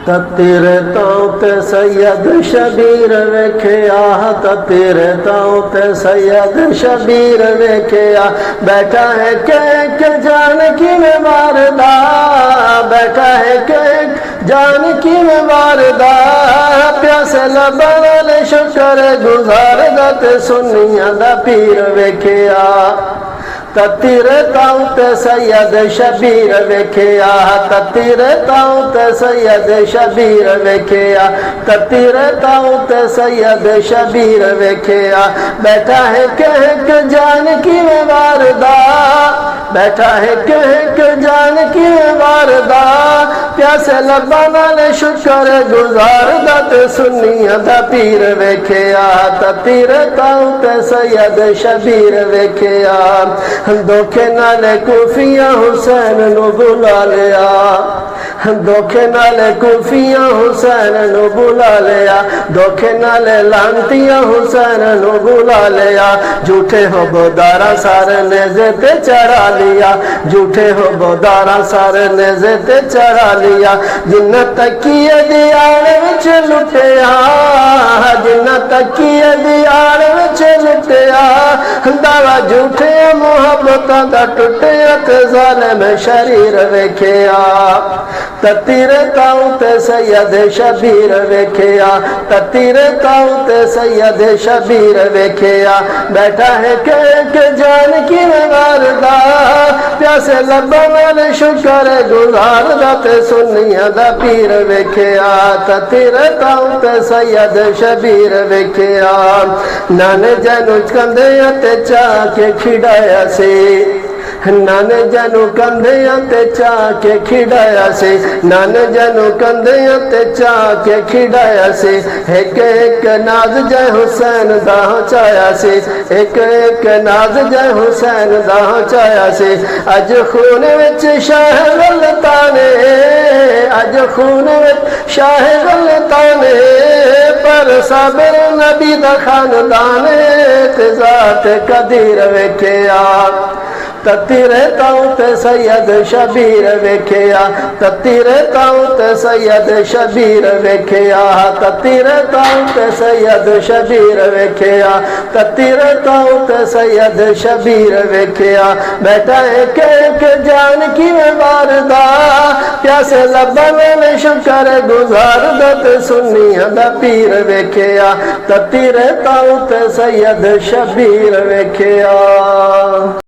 तेरे ताऊ ते सैयद शबीर वेख्या, तेरे ताऊ ते सैयद शबीर वेख्या। बैठा है के जान की में मारदा, बैठा है के जान की में मारदा। प्यासे लबन शुक्र गुजार दा ते सुनिया दा पीर वेख्या। तेरे ताऊ ते सैयद शबीर वेख्या, तेरे ताऊ ते सैयद शबीर वेख्या, तेरे ताऊ ते सैयद शबीर वेख्या। बैठा है के जान की में वारदा, बैठा है के जान की में वारदा। प्यासे लब्बा नाल शुक्र गुजार दा ते सुनिया दा पीर वेख्या। तेरे ताऊ ते सैयद शबीर वेख्या। धोखे नाले कूफिया हुसैन नु बुला लिया, धोखे नाले कूफिया हुसैन नु बुला लिया। धोखे नाले लांतिया हुसैन नु बुला लिया। झूठे हो बोदारा सारे नेज़े ते चढ़ा लिया, झूठे हो बोदारा सारे नेज़े ते चढ़ा लिया। जिन्ना तकिए दी आड़ विच लुटिया, जिन्ना तकिए दी आड़ विच लुटिया। दावा झूठे मोहब्बत दा टुटिया ते ज़ालिम शरीर वेख्या। तेरे ताऊ ते सैयद शबीर वेख्या, तेरे ताऊ ते सैयद शबीर वेख्या। बैठा है के जान की में वारदा। प्यासे लब्बा नाल शुक्र गुजार दा ते सुनिया दा पीर वेख्या। तेरे ताऊ ते सैयद शबीर वेख्या। नाने जैनू कंधे ते चा के खिड़ाया से, नाने जैनू कंधे ते चा के खिड़ाया से, नाने जैनू कंधे ते चा के खिड़ाया से। एक नाज जय हुसैन दा चाया से, एक नाज जय हुसैन दा चाया से। अज खून विच शाह गलताने, अज खून विच शाह गलताने। पर साबिर नबी दा खानदान ते ज़ात कदीर वेख्या। तेरे ताऊ ते सैयद शबीर वेख्या, तेरे ताऊ ते सैयद शबीर वेख्या, तेरे ताऊ ते सैयद शबीर वेख्या, तेरे ताऊ ते सैयद शबीर वेख्या। बैठा है के जान की में वारदा। प्यासे लब्बा में शुक्र गुजार दा ते सुनिया दा पीर वेख्या। तेरे ताऊ ते सैयद शबीर वेख्या।